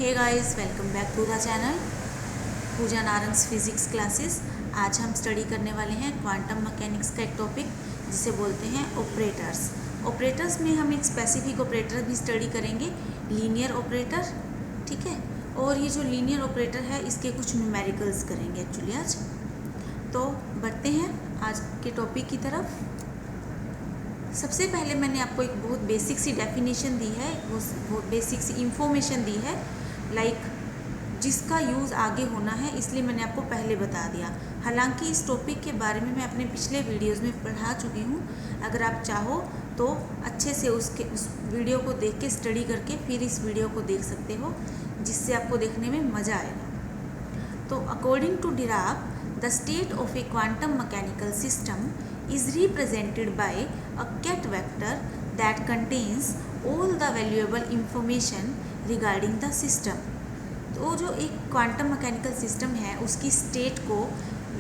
Hey guys, welcome back to the channel Pooja Narang's physics classes. आज हम study करने वाले हैं क्वांटम मैकेनिक्स का एक टॉपिक जिसे बोलते हैं ऑपरेटर्स। ऑपरेटर्स में हम एक स्पेसिफिक ऑपरेटर भी स्टडी करेंगे, लीनियर ऑपरेटर। ठीक है, और ये जो लीनियर ऑपरेटर है इसके कुछ न्यूमेरिकल्स करेंगे एक्चुअली आज। तो बढ़ते हैं आज के टॉपिक की तरफ। सबसे पहले मैंने आपको एक बहुत बेसिक सी डेफिनेशन दी है, बहुत बेसिक सी इंफॉर्मेशन दी है, जिसका यूज़ आगे होना है, इसलिए मैंने आपको पहले बता दिया। हालांकि इस टॉपिक के बारे में मैं अपने पिछले वीडियोस में पढ़ा चुकी हूँ। अगर आप चाहो तो अच्छे से उस वीडियो को देख के स्टडी करके फिर इस वीडियो को देख सकते हो, जिससे आपको देखने में मज़ा आएगा। तो according to Dirac, the state of a quantum mechanical system is represented by a ket vector that contains all the valuable information regarding the system। तो जो एक क्वांटम मैकेनिकल सिस्टम है उसकी स्टेट को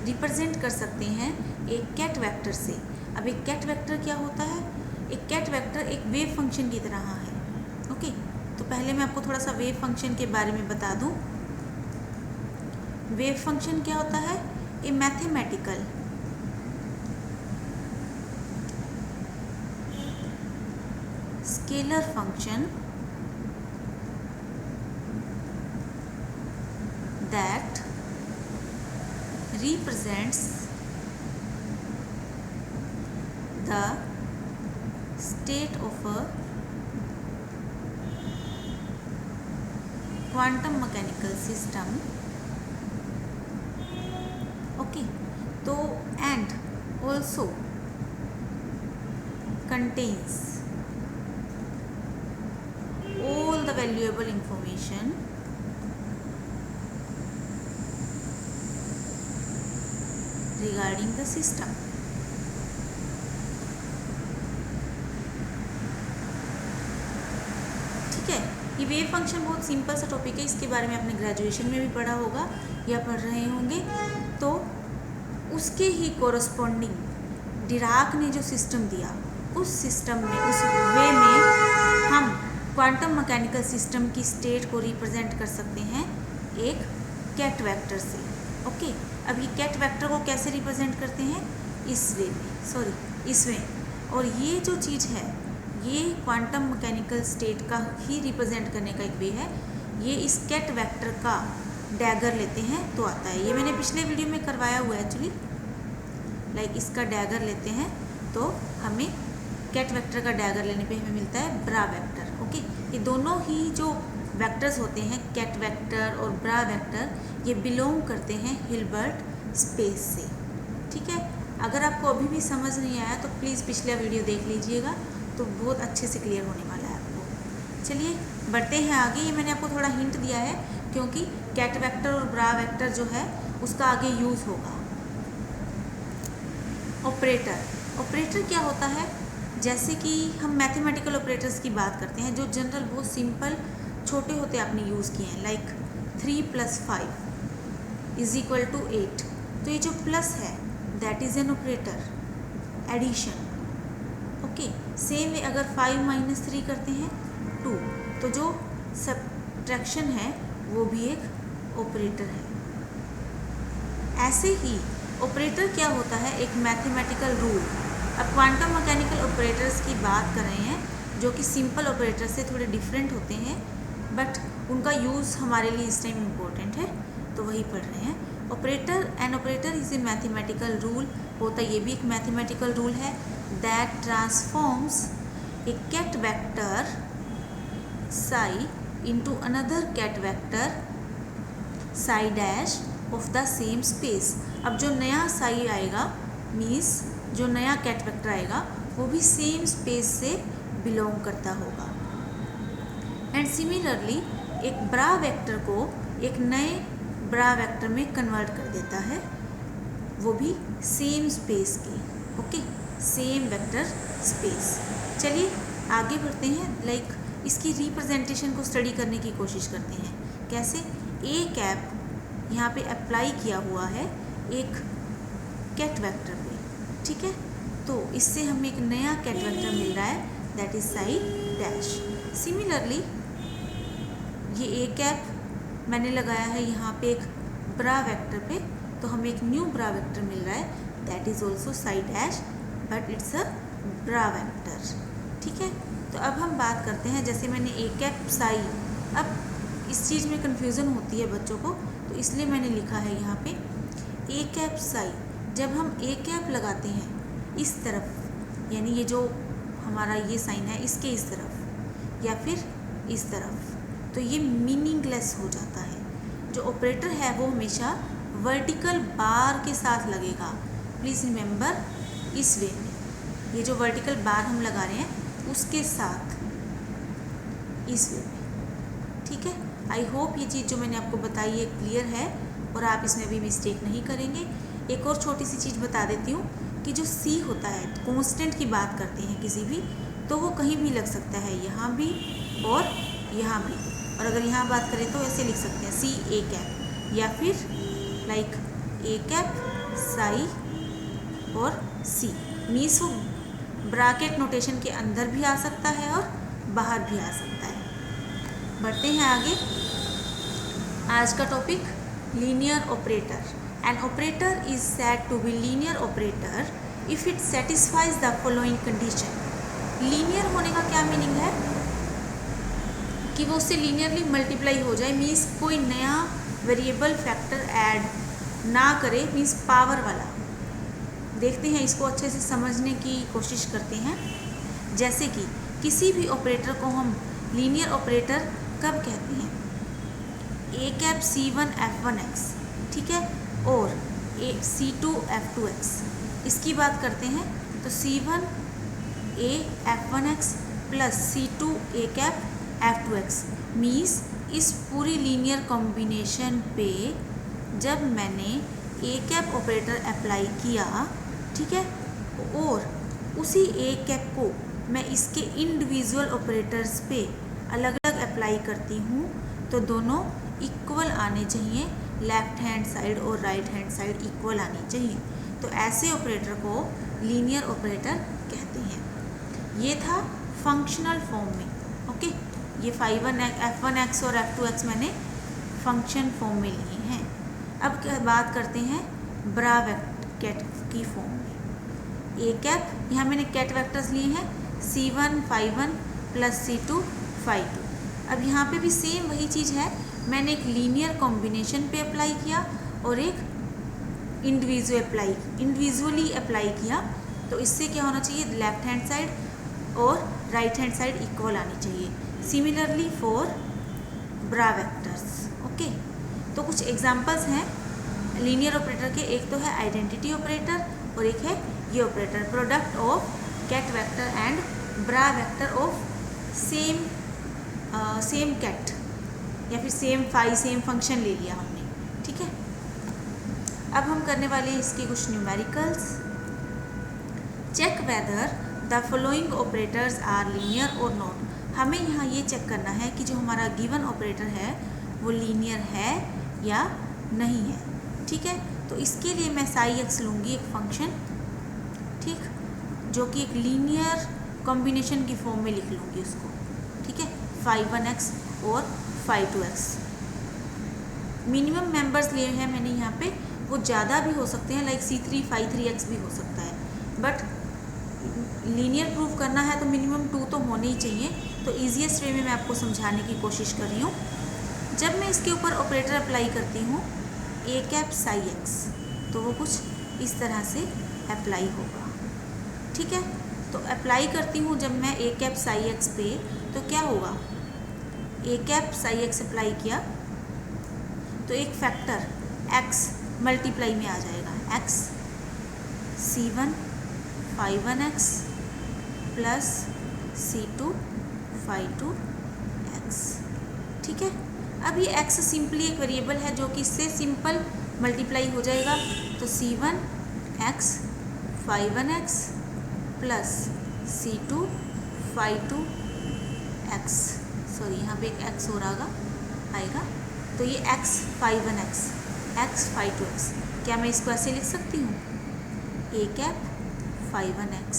रिप्रेजेंट कर सकते हैं एक कैट वेक्टर से। अब एक कैट वेक्टर क्या होता है? एक कैट वेक्टर एक वेव फंक्शन की तरह है। ओके, तो पहले मैं आपको थोड़ा सा वेव फंक्शन के बारे में बता दूं। वेव फंक्शन क्या होता है? ए mathematical scalar function that represents the state of a quantum mechanical system। okay, तो and also contains all the valuable information regarding the system। ठीक है, ये वेव फंक्शन बहुत सिंपल सा टॉपिक है, इसके बारे में आपने ग्रेजुएशन में भी पढ़ा होगा या पढ़ रहे होंगे। तो उसके ही कोरस्पॉन्डिंग डिराक ने जो सिस्टम दिया, उस सिस्टम में, उस वे में हम क्वांटम मैकेनिकल सिस्टम की स्टेट को रिप्रेजेंट कर सकते हैं एक कैट वेक्टर से। ओके, अब ये कैट वेक्टर को कैसे रिप्रेजेंट करते हैं? इस वे में, इस वे। और ये जो चीज़ है ये क्वांटम मैकेनिकल स्टेट का ही रिप्रेजेंट करने का एक वे है। ये इस कैट वेक्टर का डैगर लेते हैं तो आता है। ये मैंने पिछले वीडियो में करवाया हुआ है एक्चुअली। इसका डैगर लेते हैं तो हमें कैट वेक्टर का डैगर लेने पे हमें मिलता है ब्रा वेक्टर। ओके, ये दोनों ही जो वेक्टर्स होते हैं, कैट वेक्टर और ब्रा वेक्टर, ये बिलोंग करते हैं हिल्बर्ट स्पेस से। ठीक है, अगर आपको अभी भी समझ नहीं आया तो प्लीज़ पिछला वीडियो देख लीजिएगा, तो बहुत अच्छे से क्लियर होने वाला है आपको। चलिए बढ़ते हैं आगे। ये मैंने आपको थोड़ा हिंट दिया है क्योंकि कैट वेक्टर और ब्रा वेक्टर जो है उसका आगे यूज़ होगा। ऑपरेटर क्या होता है? जैसे कि हम मैथमेटिकल ऑपरेटर्स की बात करते हैं जो जनरल बहुत सिंपल छोटे होते आपने यूज़ किए हैं, 3 + 5 = 8। तो ये जो प्लस है that is an operator, addition. Okay, same way अगर 5 - 3 करते हैं 2, तो जो सब्ट्रैक्शन है वो भी एक ऑपरेटर है। ऐसे ही ऑपरेटर क्या होता है? एक मैथमेटिकल रूल। अब क्वांटम मैकेनिकल ऑपरेटर्स की बात कर रहे हैं जो कि सिंपल ऑपरेटर से थोड़े डिफरेंट होते हैं, बट उनका यूज़ हमारे लिए इस टाइम इम्पोर्टेंट है, तो वही पढ़ रहे हैं। An operator is a mathematical rule होता है, ये भी एक मैथमेटिकल रूल है, that transforms a ket vector psi into another ket vector psi dash of the same space. अब जो नया साई आएगा, मीन्स जो नया कैट वेक्टर आएगा वो भी सेम स्पेस से बिलोंग करता होगा। एंड सिमिलरली एक ब्रा वेक्टर को एक नए ब्रा वेक्टर में कन्वर्ट कर देता है, वो भी सेम स्पेस की। Okay, same vector space. चलिए आगे बढ़ते हैं। इसकी रिप्रेजेंटेशन को स्टडी करने की कोशिश करते हैं। कैसे? ए कैप यहाँ पे अप्लाई किया हुआ है एक कैट वेक्टर पे। ठीक है, तो इससे हमें एक नया कैट वेक्टर मिल रहा है that is Sai dash. Similarly ये ए कैप मैंने लगाया है यहाँ पे एक ब्रा वेक्टर पे, तो हमें एक न्यू ब्रा वेक्टर मिल रहा है, that is also Sai dash but it's a bra vector. ठीक है, तो अब हम बात करते हैं, जैसे मैंने ए कैप साई, अब इस चीज़ में कन्फ्यूज़न होती है बच्चों को, तो इसलिए मैंने लिखा है यहाँ पे ए कैप साई। जब हम ए कैप लगाते हैं इस तरफ, यानी ये जो हमारा ये साइन है इसके इस तरफ या फिर इस तरफ, तो ये मीनिंगलेस हो जाता है। जो ऑपरेटर है वो हमेशा वर्टिकल बार के साथ लगेगा। प्लीज़ रिमेंबर, इस वे में ये जो वर्टिकल बार हम लगा रहे हैं उसके साथ, इस वे में। ठीक है, आई होप ये चीज़ जो मैंने आपको बताई है क्लियर है और आप इसमें भी मिस्टेक नहीं करेंगे। एक और छोटी सी चीज़ बता देती हूँ कि जो सी होता है, कांस्टेंट की बात करते हैं किसी भी, तो वो कहीं भी लग सकता है, यहाँ भी और यहाँ भी। और अगर यहाँ बात करें तो ऐसे लिख सकते हैं सी ए कैप, या फिर लाइक ए कैप साई और सी, मीन्स वो ब्रैकेट नोटेशन के अंदर भी आ सकता है और बाहर भी आ सकता है। बढ़ते हैं आगे। आज का topic linear operator. An operator is said to be linear operator if it satisfies the following condition. Linear होने का क्या मीनिंग है कि वो उससे लीनियरली मल्टीप्लाई हो जाए, मीन्स कोई नया वेरिएबल फैक्टर ऐड ना करे, मीन्स पावर वाला। देखते हैं, इसको अच्छे से समझने की कोशिश करते हैं। जैसे कि किसी भी ऑपरेटर को हम लीनियर ऑपरेटर कब कहते हैं? ए कैप C1 F1x, ठीक है, और C2 F2x। इसकी बात करते हैं तो C1 A F1x plus C2 A cap F2x, means इस पूरी लीनियर कॉम्बिनेशन पे जब मैंने ए कैप ऑपरेटर अप्लाई किया, ठीक है, और उसी ए कैप को मैं इसके इंडिविजुअल ऑपरेटर्स पे अलग अलग अप्लाई करती हूँ, तो दोनों इक्वल आने चाहिए, लेफ्ट हैंड साइड और राइट हैंड साइड इक्वल आनी चाहिए। तो ऐसे ऑपरेटर को लीनियर ऑपरेटर कहते हैं। ये था फंक्शनल फॉर्म में, ओके। ये F1x और F2x मैंने फंक्शन फॉर्म में लिए हैं। अब क्या बात करते हैं ब्रा कैट की फॉर्म में। ए कैप, यहाँ मैंने कैट वेक्टर्स लिए हैं C1 5 1 प्लस C2 5 2। अब यहाँ पे भी सेम वही चीज़ है, मैंने एक लीनियर कॉम्बिनेशन पे अप्लाई किया और एक इंडिविजुअली अप्लाई किया, तो इससे क्या होना चाहिए, लेफ्ट हैंड साइड और राइट हैंड साइड इक्वल आनी चाहिए। Similarly for bra vectors, okay. तो कुछ एग्जांपल्स हैं लीनियर ऑपरेटर के, एक तो है आइडेंटिटी ऑपरेटर और एक है ये operator, product of ket vector and bra vector of same ket या फिर सेम फंक्शन ले लिया हमने, ठीक है। अब हम करने वाले हैं इसके कुछ numericals. Check whether the following operators are linear और नॉट। हमें यहाँ ये चेक करना है कि जो हमारा गिवन ऑपरेटर है वो लीनियर है या नहीं है, ठीक है। तो इसके लिए मैं साई एक्स लूँगी, एक फंक्शन, ठीक, जो कि एक लीनियर कॉम्बिनेशन की फॉर्म में लिख लूँगी उसको, ठीक है, 5 1x और 5 2x। मिनिमम मेंबर्स लिए हैं मैंने यहाँ पे, वो ज़्यादा भी हो सकते हैं, लाइक C3 5 3x भी हो सकता है, बट लीनियर प्रूव करना है तो मिनिमम 2 तो होने ही चाहिए। तो ईजीएस्ट वे में मैं आपको समझाने की कोशिश कर रही हूँ। जब मैं इसके ऊपर ऑपरेटर अप्लाई करती हूँ ए कैप साई एक्स, तो वो कुछ इस तरह से अप्लाई होगा, ठीक है। तो अप्लाई करती हूँ जब मैं ए कैप साई एक्स पे, तो क्या होगा, ए कैप साई एक्स अप्लाई किया तो एक फैक्टर x मल्टीप्लाई में आ जाएगा, x C1 5 1x plus C2 5 2x, ठीक है। अब ये x सिंपली एक वेरिएबल है जो कि इससे सिंपल मल्टीप्लाई हो जाएगा, तो C1 x 5 1x plus C2 5 2x, sorry यहाँ पे एक x और आएगा, तो ये x 5 1x x 5 2x, क्या मैं इसको ऐसे लिख सकती हूँ, A cap 5 1x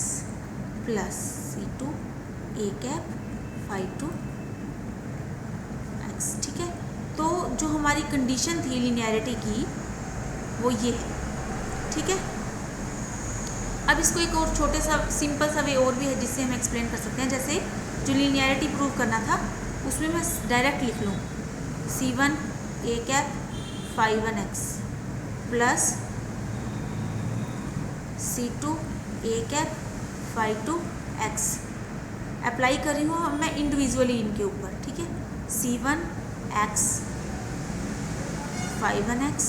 plus C2 A cap 5 2x, ठीक है। तो जो हमारी कंडीशन थी लीनियरिटी की वो ये है, ठीक है। अब इसको एक और छोटे सा सिंपल सा वे और भी है जिससे हम एक्सप्लेन कर सकते हैं। जैसे जो लीनियरिटी प्रूव करना था उसमें मैं डायरेक्ट लिख लूँ C1 A cap phi 1 x plus C2 A cap phi 2 x। Apply कर रही हूँ मैं इंडिविजुअली इनके ऊपर, ठीक है। C1 x phi 1 x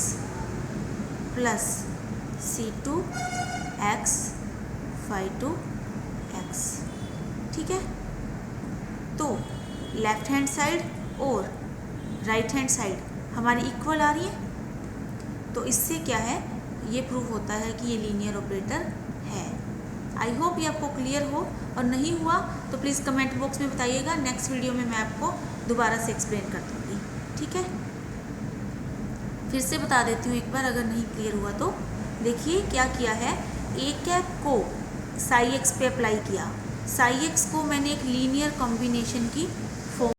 plus C2 x phi 2 x, ठीक है। तो लेफ्ट हैंड साइड और राइट हैंड साइड हमारी इक्वल आ रही है, तो इससे क्या है, ये प्रूव होता है कि ये लीनियर ऑपरेटर है। आई होप ये आपको क्लियर हो, और नहीं हुआ तो प्लीज़ कमेंट बॉक्स में बताइएगा। नेक्स्ट वीडियो में मैं आपको दोबारा से एक्सप्लेन कर दूँगी, ठीक है। फिर से बता देती हूँ एक बार अगर नहीं क्लियर हुआ तो। देखिए क्या किया है, ए कैप को साई एक्स पे अप्लाई किया। साई एक्स को मैंने एक लीनियर कॉम्बिनेशन की फॉर्म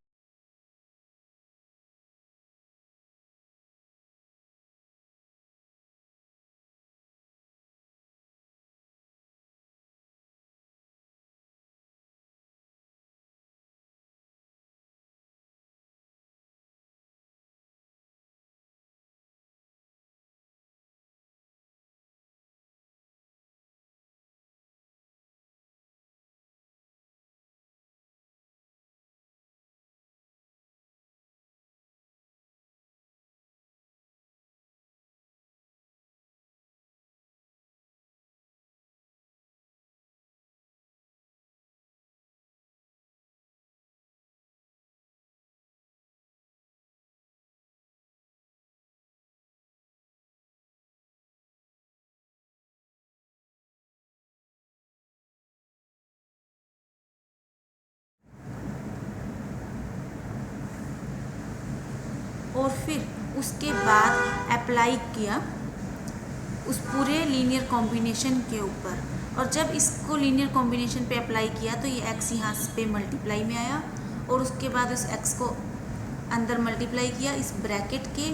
और फिर उसके बाद अप्लाई किया उस पूरे लीनियर कॉम्बिनेशन के ऊपर। और जब इसको लीनियर कॉम्बिनेशन पे अप्लाई किया तो ये x यहाँ पे मल्टीप्लाई में आया, और उसके बाद उस x को अंदर मल्टीप्लाई किया इस ब्रैकेट के,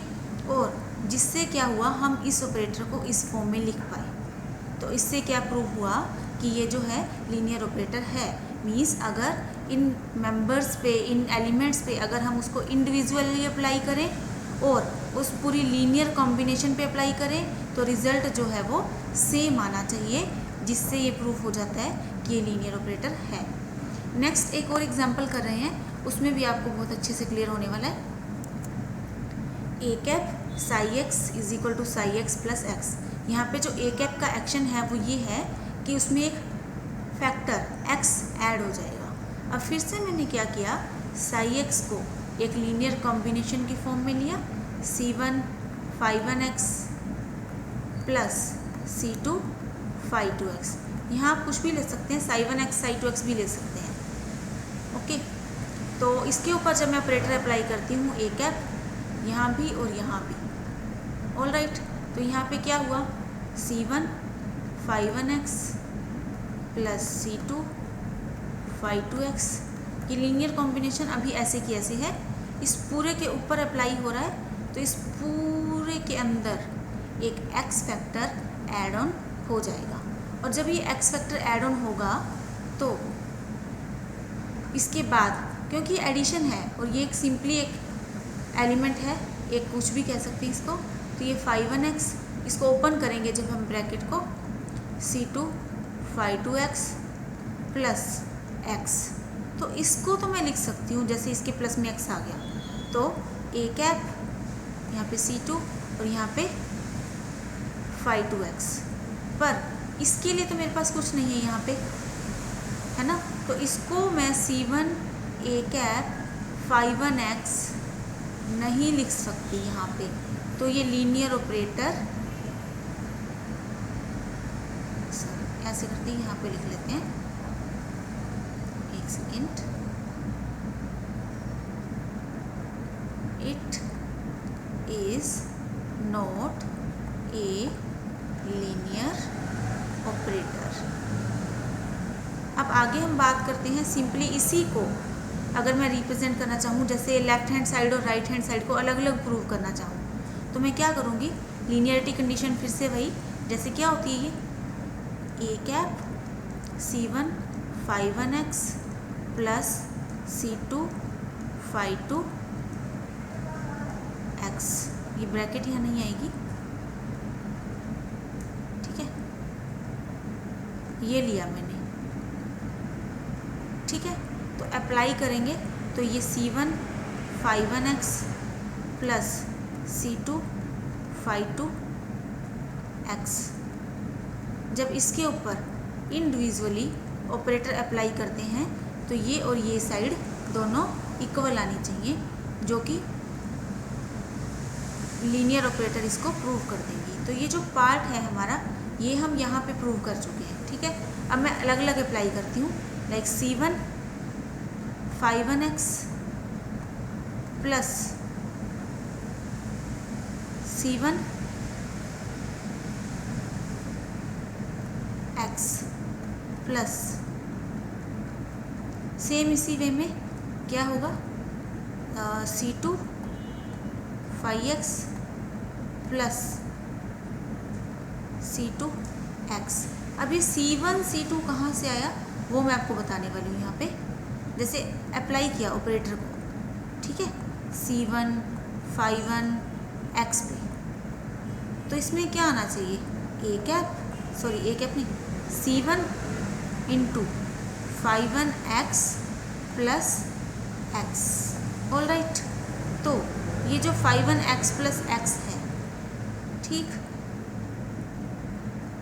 और जिससे क्या हुआ, हम इस ऑपरेटर को इस फॉर्म में लिख पाए। तो इससे क्या प्रूव हुआ कि ये जो है लीनियर ऑपरेटर है। मीन्स अगर इन मेंबर्स पे, इन एलिमेंट्स पे अगर हम उसको इंडिविजुअली अप्लाई करें और उस पूरी लीनियर कॉम्बिनेशन पे अप्लाई करें तो रिज़ल्ट जो है वो सेम आना चाहिए, जिससे ये प्रूफ हो जाता है कि ये लीनियर ऑपरेटर है। नेक्स्ट एक और एग्जांपल कर रहे हैं, उसमें भी आपको बहुत अच्छे से क्लियर होने वाला है। A cap psi x is equal to psi x plus x. यहाँ पे जो ए कैप का एक्शन है वो ये है कि उसमें एक फैक्टर x ऐड हो जाएगा। अब फिर से मैंने क्या किया, साई एक्स को एक लीनियर कॉम्बिनेशन की फॉर्म में लिया, C1 phi 1 x plus C2 phi 2 x। यहाँ आप कुछ भी ले सकते हैं, साई 1 x साई 2 x भी ले सकते हैं, ओके। तो इसके ऊपर जब मैं ऑपरेटर अप्लाई करती हूँ ए कैप, यहाँ भी और यहाँ भी, ऑल राइट। तो यहाँ पे क्या हुआ, C1 phi 1 x plus C2 phi 2 x। ये लीनियर कॉम्बिनेशन अभी ऐसे की ऐसे है, इस पूरे के ऊपर अप्लाई हो रहा है, तो इस पूरे के अंदर एक x फैक्टर ऐड ऑन हो जाएगा। और जब ये x फैक्टर ऐड ऑन होगा तो इसके बाद, क्योंकि एडिशन है और ये एक सिंपली एक एलिमेंट है, एक कुछ भी कह सकते हैं इसको, तो ये phi 1 x, इसको ओपन करेंगे जब हम ब्रैकेट को, C2 phi 2 x plus x। तो इसको तो मैं लिख सकती हूँ, जैसे इसके प्लस में x आ गया, तो a कैप यहाँ पे C2 और यहाँ पे phi 2 x। पर इसके लिए तो मेरे पास कुछ नहीं है यहाँ पे, है ना। तो इसको मैं C1 a cap phi 1 x नहीं लिख सकती यहाँ पे, तो ये लीनियर ऑपरेटर ऐसे करते हैं, यहाँ पे लिख लेते हैं, एक second. It is not a linear operator. अब आगे हम बात करते हैं सिंपली इसी को अगर मैं रिप्रेजेंट करना चाहूँ, जैसे लेफ्ट हैंड साइड और राइट हैंड साइड को अलग अलग प्रूव करना चाहूँ, तो मैं क्या करूँगी, लीनियरिटी कंडीशन फिर से वही, जैसे क्या होती है ये A cap C1 phi1x plus C2 phi2 x, ये ब्रैकेट यहाँ नहीं आएगी, ठीक है, ये लिया मैंने, ठीक है। तो अप्लाई करेंगे तो ये C1 phi1x plus C2 phi2 x, जब इसके ऊपर इंडिविजुअली ऑपरेटर अप्लाई करते हैं तो ये और ये साइड दोनों इक्वल आनी चाहिए, जो कि लीनियर ऑपरेटर इसको प्रूव कर देंगी। तो ये जो पार्ट है हमारा, ये हम यहाँ पे प्रूव कर चुके हैं, ठीक है। अब मैं अलग अलग अप्लाई करती हूँ, like C1 phi1x plus C1 x plus same इसी वे में क्या होगा C2 phi x plus C2 x। अब ये C1 C2 कहाँ से आया वो मैं आपको बताने वाली हूँ। यहाँ पे जैसे अप्लाई किया ऑपरेटर को, ठीक है, C1 phi1 x पे, तो इसमें क्या आना चाहिए, ए कैप नहीं, C1 into phi1 x plus x, all right. तो ये जो phi1 x प्लस x है, ठीक,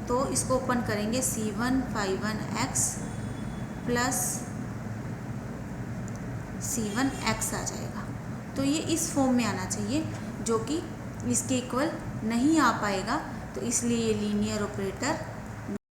तो इसको ओपन करेंगे, C1 phi1 x plus C1 x आ जाएगा। तो ये इस फॉर्म में आना चाहिए, जो कि इसके इक्वल नहीं आ पाएगा, तो इसलिए ये लीनियर ऑपरेटर